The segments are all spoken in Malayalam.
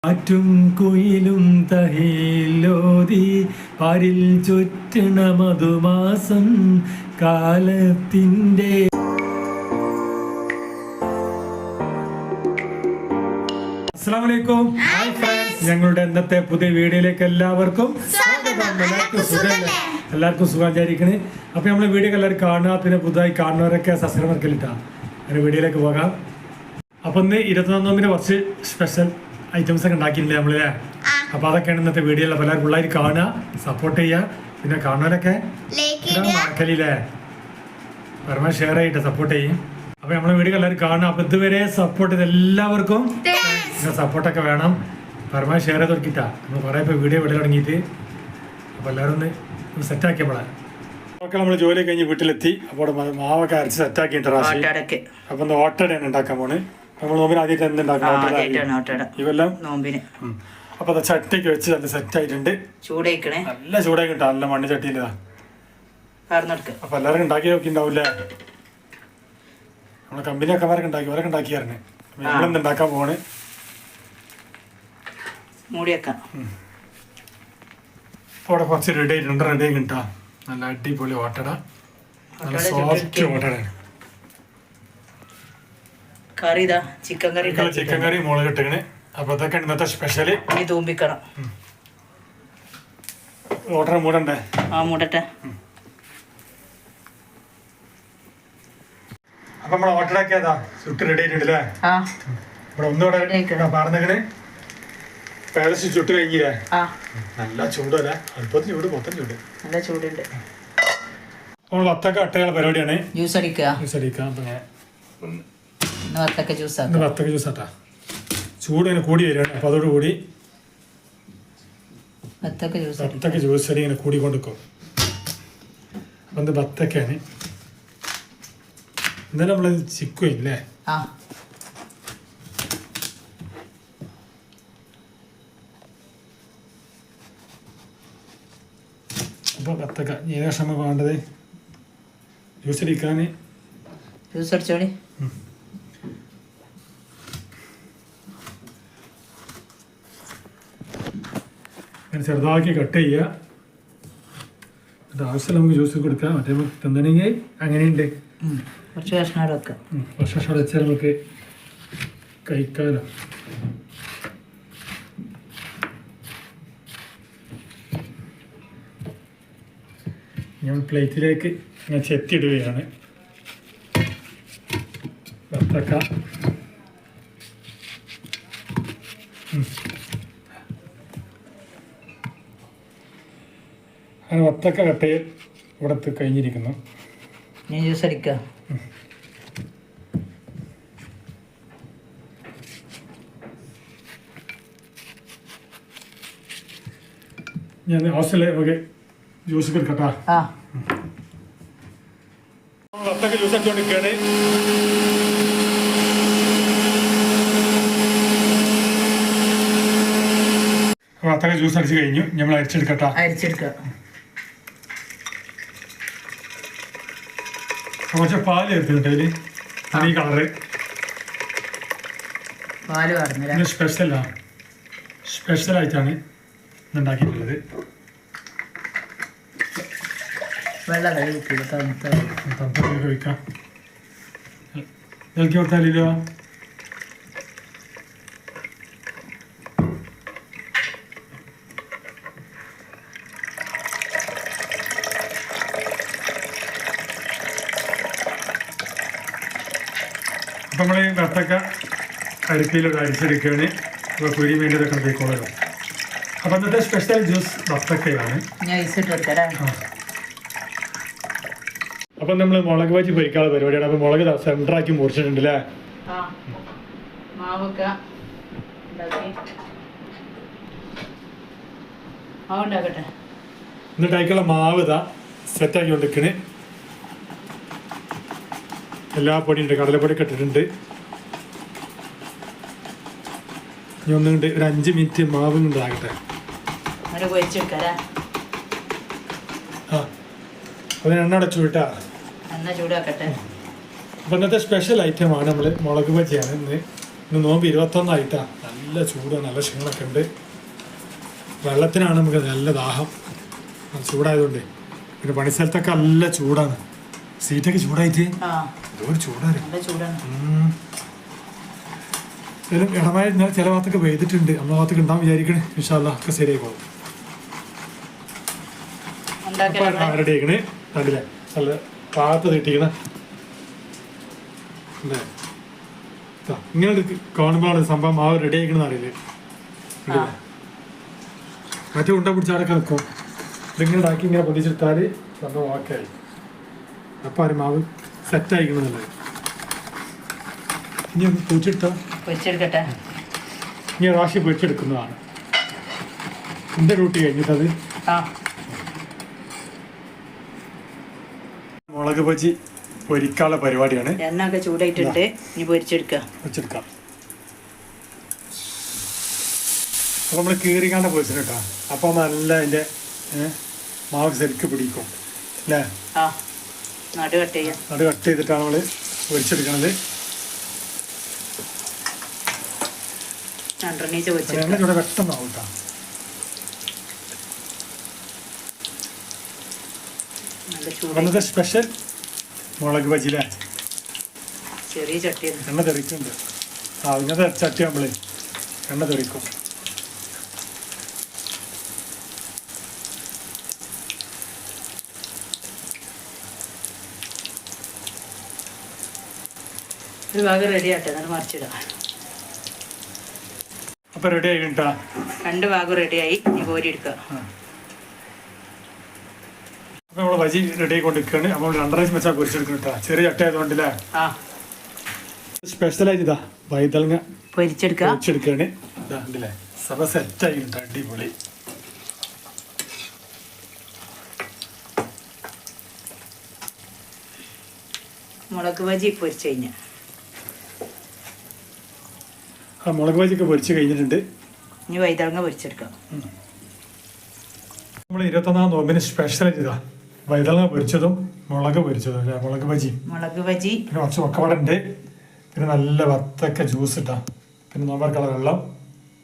കാറ്റും കുയിലും തഹിലോതി പാരിൽ ചുറ്റണ മധുമാസം കാലത്തിൻ്റെ. അസ്സലാമു അലൈക്കും. ഹായ് ഫ്രണ്ട്സ്, ഞങ്ങളുടെ ഇന്നത്തെ പുതിയ വീഡിയോയിലേക്ക് എല്ലാവർക്കും എല്ലാവർക്കും സുഖം വിചാരിക്കണേ. അപ്പോൾ നമ്മൾ വീഡിയോ എല്ലാവരും കാണുക, പിന്നെ പുതുതായി കാണുന്നവരൊക്കെ സബ്സ്ക്രൈബ് ഇട്ടാ അങ്ങനെ വീഡിയോയിലേക്ക് പോകാം. അപ്പോൾ ഇന്ന് 21 നോമ്പിന് കുറച്ച് സ്പെഷ്യൽ ഐറ്റംസ് ഒക്കെ ഉണ്ടാക്കിയിട്ടുണ്ട് നമ്മളല്ലേ. അപ്പോൾ അതൊക്കെയാണ് ഇന്നത്തെ വീഡിയോയിൽ. അപ്പോൾ എല്ലാവരും പിള്ളേർ കാണുക, സപ്പോർട്ട് ചെയ്യുക, പിന്നെ കാണുന്നവരൊക്കെ മറക്കലില്ലേ പരമാവധി ഷെയർ ചെയ്തിട്ട് സപ്പോർട്ട് ചെയ്യും. അപ്പോൾ നമ്മളെ വീഡിയോ എല്ലാവരും കാണുക. അപ്പോൾ ഇതുവരെ സപ്പോർട്ട് ചെയ്ത് എല്ലാവർക്കും സപ്പോർട്ടൊക്കെ വേണം. പരമാവധി ഷെയർ ചെയ്ത് നോക്കിയിട്ടാ നമ്മൾ കുറേ ഇപ്പോൾ വീഡിയോ വിടൽ തുടങ്ങിയിട്ട്. അപ്പോൾ എല്ലാവരും ഒന്ന് സെറ്റാക്കിയപ്പോഴാണ് ഒക്കെ നമ്മൾ ജോലി കഴിഞ്ഞ് വീട്ടിലെത്തി. അപ്പോൾ മാവൊക്കെ അരച്ച് സെറ്റാക്കിയിട്ട് അപ്പോൾ ഒന്ന് ഓട്ടടയാണ് ഉണ്ടാക്കാൻ പോണ്. നമ്മൾ നോമ്പിന് ആദ്യമായിട്ട് എന്തുണ്ടാക്കണം ഇവെല്ലാം നോമ്പിന്. അപ്പോൾ അത് ചട്ടിക്ക് വെച്ച് നല്ല സെറ്റായിട്ടുണ്ട്. നല്ല ചൂടായി കിട്ടാം, നല്ല മണ്ണ് ചട്ടിയില്ലതാ. അപ്പോൾ എല്ലാവരും ഉണ്ടാക്കി നോക്കിണ്ടാവില്ലേ, നമ്മളെ കമ്പനിയൊക്കെ അവരൊക്കെ ഉണ്ടാക്കി ഉണ്ടാക്കിയായിരുന്നു. നമ്മളെന്ത് ഉണ്ടാക്കാൻ പോണ് അപ്പോൾ അവിടെ കുറച്ച് റെഡി ആയിട്ടുണ്ട്. റെഡി ആയി കിട്ടാം നല്ല അടിപൊളി ഓട്ടട, നല്ല സോഫ്റ്റ് ഓട്ടടയാണ്. ചിക്കൻ കറി മുളക് ഇട്ടിങ്ങനെ. അപ്പൊ അതൊക്കെ ഇന്നത്തെ സ്പെഷ്യല്. ഓട്ടട മൂടണ്ടേ? മൂടട്ടെ. അപ്പൊ നമ്മളെ ഓട്ടടൊക്കെയാ ചുട്ട് റെഡി ആയിട്ടുണ്ടല്ലേ. ഇവിടെ ഒന്നുകൂടെ പറഞ്ഞേ പാലസ് ചുട്ട് കഴിഞ്ഞില്ലേ. നല്ല ചൂടല്ലേ, അടുപ്പത്തിന് ചൂട്, മൊത്തം ചൂട്, നല്ല ചൂടുണ്ട്. നമ്മൾ വത്തക്ക അട്ടയുള്ള പരിപാടിയാണ്. ജ്യൂസ് അടിക്കാം. വത്തക്ക ജ്യൂസ് ആട്ടാ. ചൂട് ഇങ്ങനെ കൂടി വരികയാണ്. അപ്പൊ അതോടുകൂടി വത്തക്ക ജ്യൂസ് അടി ഇങ്ങനെ കൂടിക്കൊണ്ടിരിക്കും. അപ്പം ഇത് വത്തക്കയാണ്. എന്നാലും നമ്മളത് ചിക്കുമില്ലേ. അപ്പോൾ വത്തക്ക ഏകദേശം നമുക്ക് വേണ്ടത് ജ്യൂസ് അടിക്കാൻ. ജ്യൂസ് അടിച്ചോളി. അങ്ങനെ ചെറുതാക്കി കട്ട് ചെയ്യുക. എന്നിട്ട് ആവശ്യം നമുക്ക് ജ്യൂസ് കൊടുക്കാം. മറ്റേ നമുക്ക് തിന്നണമെങ്കിൽ അങ്ങനെയുണ്ട്. കുറച്ച് കഷ്ണം വെച്ചാൽ നമുക്ക് കഴിക്കാമല്ലോ. ഞാൻ പ്ലേറ്റിലേക്ക് ഞാൻ ചെത്തിയിടുകയാണ് വത്തക്ക. അങ്ങനെ വത്തക്ക കട്ടയെ ഇവിടെ കഴിഞ്ഞിരിക്കുന്നു. ഞാൻ ജ്യൂസ് അടിക്കാം. ഞാൻ ഹോസ്റ്റലിൽ നമുക്ക് ജ്യൂസ് കൊടുക്കട്ടാ. വത്തക്ക ജ്യൂസ് അടിച്ചുകൊണ്ടിരിക്കുകയാണ്. വത്തക്ക ജ്യൂസ് അടിച്ച് കഴിഞ്ഞു. നമ്മൾ അരിച്ചെടുക്കട്ടാ. കുറച്ച് പാല് ചേർത്തിട്ടുണ്ട് അതില്. ഈ കളറ് സ്പെഷ്യലായിട്ടാണ് ഇന്നുണ്ടാക്കിയിട്ടുള്ളത്. തണുപ്പൊക്കെ ഒഴിക്കാം. ഇളക്കി കൊടുത്താലോ. അപ്പം നമ്മൾ വത്തക്ക അരിപ്പിയിലൊക്കെ അരിച്ചെടുക്കുകയാണ്. അപ്പോൾ കുരി വേണ്ടതൊക്കെ പോയിക്കോളല്ലോ. അപ്പം ഇന്നത്തെ സ്പെഷ്യൽ ജ്യൂസ് വത്തക്കയാണ്. അപ്പം നമ്മൾ മുളക് ബജി പൊരിക്കാനുള്ള പരിപാടിയാണ്. അപ്പം മുളക് സെൻറ്ററാക്കി മുറിച്ചിട്ടുണ്ട് അല്ലേ. എന്നിട്ട് അതിലേക്കുള്ള മാവ് ഇതാ സെറ്റാക്കി കൊണ്ടിരിക്കണ്. എല്ലാ പൊടിയുണ്ട്, കടലപ്പൊടിയൊക്കെ ഇട്ടിട്ടുണ്ട്. ഇനി ഒന്നുകൊണ്ട് ഒരു 5 മിനിറ്റ് മാവ് ഉണ്ടാകട്ടെ. അതിന് എണ്ണ അടച്ചു വിട്ടാ. അപ്പോൾ ഇന്നത്തെ സ്പെഷ്യൽ ഐറ്റമാണ് നമ്മൾ മുളക് ബജിയാണ്. ഇന്ന് നോമ്പ് 21 ആയിട്ടാ. നല്ല ചൂടാണ്, നല്ല ക്ഷീണമൊക്കെ ഉണ്ട്. വെള്ളത്തിനാണ് നമുക്ക് നല്ല ദാഹം, ചൂടായതുകൊണ്ട്. പിന്നെ പണിസ്ഥലത്തൊക്കെ നല്ല ചൂടാണ്, സീറ്റൊക്കെ ചൂടായിട്ട് ഒരു ചൂടാണ്. ഇടമായ ചില ഭാഗത്തൊക്കെ പെയ്തിട്ടുണ്ട്, നമ്മളെ ഭാഗത്തൊക്കെ ഉണ്ടാവും വിചാരിക്കണേ. ഇൻഷാ അല്ലാഹ് ഒക്കെ ശരിയായി പോകും. റെഡി ആക്കണേ, കണ്ടില്ലേ നല്ല പാത്ത് തീട്ടിക്കണ അല്ലേ. ഇങ്ങനെ കാണുമ്പോഴാണ് സംഭവം മാവ് റെഡി ആക്കണമെന്ന് അറിയില്ലേ. മറ്റേ ഉണ്ട പിടിച്ചാടൊക്കെ നിൽക്കും. ഇതിങ്ങനെ ആക്കി ഇങ്ങനെ പൊതിച്ചെടുത്താൽ സംഭവം ഓക്കെയായി. അപ്പം ആരും മാവ് സെറ്റായിക്കണമെന്നുള്ളത്. ഇനി ഒന്ന് പൊരിച്ചെടുക്കട്ടെ. ഇനി റാശി പൊരിച്ചെടുക്കുന്നതാണ് എൻ്റെ ഡ്യൂട്ടി കഴിഞ്ഞിട്ടത്. മുളക് ബജി പൊരിക്കാനുള്ള പരിപാടിയാണ്. എണ്ണൊക്കെ ചൂടായിട്ടുണ്ട്, ഇനി പൊരിച്ചെടുക്കാം. അപ്പോൾ നമ്മൾ കീറിക്കാണ്ട് പൊരിച്ചിട്ടാ, അപ്പോൾ നല്ല അതിൻ്റെ മാവ് ശരിക്ക് പിടിക്കും അല്ലേ. നടു കട്ട് ചെയ്തിട്ടാണ് നമ്മൾ പൊരിച്ചെടുക്കണത്. എണ്ണ ചൂടെ പെട്ടെന്നാവും കേട്ടോ. ഇന്നത്തെ സ്പെഷ്യൽ മുളക് ബജിയിലെ ചെറിയ ചട്ടി എണ്ണ തെറിക്കുന്നുണ്ട്. ഇങ്ങനത്തെ ചട്ടി ആകുമ്പോൾ എണ്ണ തെറിക്കും. ഒരു ഭാഗം റെഡി ആട്ടെ, എന്നിട്ട് മറിച്ചിടാം. അപ്പം റെഡി ആയി കേട്ടാ, 2 ഭാഗം റെഡിയായി. ഇനി കോരി എടുക്കുക. അപ്പോൾ നമ്മൾ ബജി റെഡി ആയിക്കൊണ്ടിരിക്കുകയാണ്. നമ്മൾ 2 പ്രാവശ്യം വെച്ചാൽ പൊരിച്ചെടുക്കണം കേട്ടോ, ചെറിയ ചട്ട ആയതുകൊണ്ടല്ലേ. സ്പെഷ്യലായിട്ട് ഇതാ വൈതളങ്ങ പൊരിച്ചെടുക്കുകയാണ്. ഇതാ ഉണ്ടല്ലേ, സഭ സെറ്റായി കേട്ടോ, അടിപൊളി. മുളക് ബജി പൊരിച്ചു കഴിഞ്ഞാൽ മുളക് ബജിയൊക്കെ പൊരിച്ച് കഴിഞ്ഞിട്ടുണ്ട്. ഇനി വൈതളങ്ങ പൊരിച്ചെടുക്കാം. നമ്മൾ 21-ാം നോമ്പിന് സ്പെഷ്യലായിട്ട് ഇതാ വൈതളങ്ങ പൊരിച്ചതും മുളക് പൊരിച്ചതും അല്ലേ, മുളക് ബജി. പിന്നെ കുറച്ച് ഒക്കവട ഉണ്ട്, പിന്നെ നല്ല വത്തക്ക ജ്യൂസ് ഇട്ടാ, പിന്നെ നോമ്പർക്കുള്ള വെള്ളം,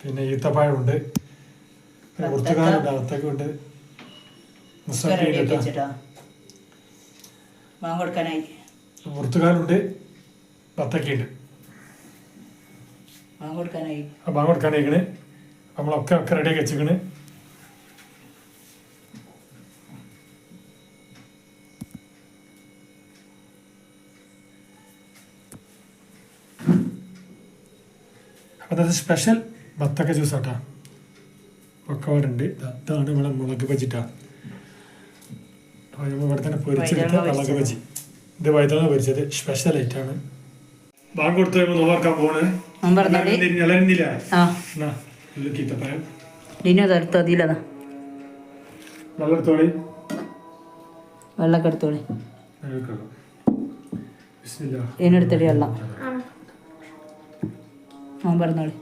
പിന്നെ ഈത്തപ്പഴം ഉണ്ട്, പിന്നെ പുറത്തുകാരുണ്ട്, വത്തക്ക ഉണ്ട്, പുറത്തുകാരുണ്ട്, വത്തക്കയുണ്ട്. ബാങ്ക് കൊടുക്കാനായിക്കണ്. നമ്മളൊക്കെ റെഡിയാക്കി വെച്ചിക്കണ്. അതായത് സ്പെഷ്യൽ വത്തക്ക ജ്യൂസ് ആട്ടാ, ഒക്കവാടുണ്ട്. ഇതാണ് നമ്മളെ മുളക് ബജിട്ടാ, ഇവിടെ തന്നെ പൊരിച്ചെടുത്ത മുളക് ബജി. ഇത് വൈതളങ്ങ പൊരിച്ചത് സ്പെഷ്യൽ ഐറ്റാണ്. ബാങ്ക് കൊടുത്ത് കഴിയുമ്പോൾ നോക്കാൻ പോണ്. വെള്ളമൊക്കെ എടുത്തോളി, ഇതിനെടുത്തടി വെള്ളം. പറഞ്ഞോളി.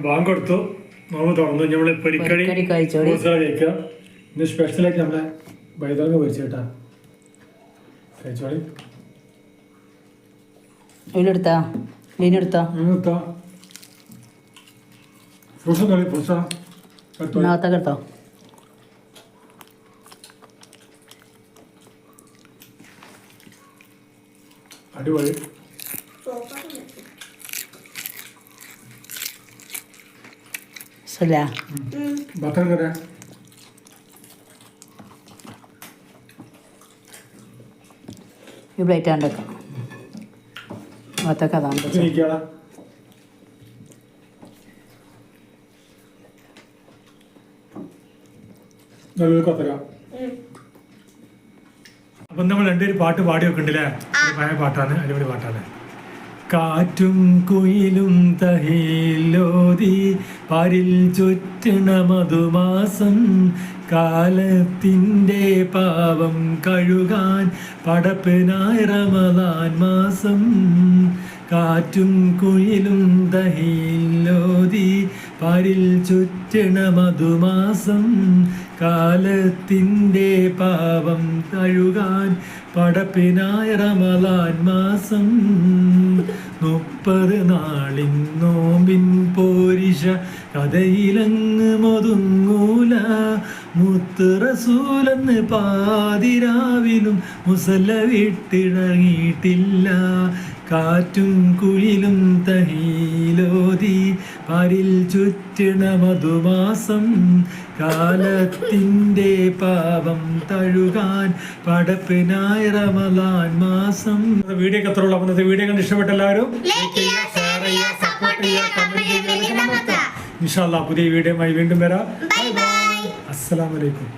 ബാങ്ക് കൊടുത്തു, നോമ്പ് തുറന്നു. നമ്മൾ പൊരിക്കടി കഴിക്കുക. ഇന്ന് സ്പെഷ്യലായിട്ട് നമ്മളെ വൈതളങ്ങ പൊരിച്ചു കേട്ടാ, കഴിച്ചോളി. അടിപൊളി. ബട്ടർ കറി ഈ പ്ലേറ്റ് കണ്ടേക്കാം. വത്തക്ക അതാണ് അപ്പം നമ്മൾ രണ്ടുപേരും പാട്ട് പാടി വെക്കുന്നുണ്ടല്ലേ. പഴയ പാട്ടാണ്, അടിപൊളി പാട്ടാണ്. കാറ്റും കുയിലും തഹിലോതി പാരിൽ ചുറ്റണ മധുമാസം കാലത്തിൻ്റെ പാവം കഴുകാൻ പടപ്പിനായി റമദാൻ മാസം കാറ്റും കുയിലും തഹിലോതി പാരിൽ ചുറ്റണ മധുമാസം കാലത്തിൻ്റെ പാവം കഴുകാൻ പടപ്പിനായ റമദാൻ മാസം 30 നാളിൻ നോമ്പിൻ പോരിശ കഥയിലങ്ങ് മൊതുങ്ങൂല മുത്ത് റസൂലെന്ന് പാതിരാവിലും മുസല്ല വിട്ടിറങ്ങിയിട്ടില്ല കാറ്റും കുയിലും തഹീലോതി പാരിൽ ചുറ്റണ മധുമാസം കാലത്തിൻ്റെ പാപം തഴുകാൻ പടപ്പിനായി റമദാൻ മാസം. വീഡിയോ ഒക്കെ അത്രയുള്ളൂ. അപ്പോൾ ഇന്നത്തെ വീഡിയോ കണ്ട് ഇഷ്ടപ്പെട്ട എല്ലാവരും ഇൻഷാ അല്ലാഹ് പുതിയ വീഡിയോയുമായി വീണ്ടും വരാം. അസ്സലാമു അലൈക്കും.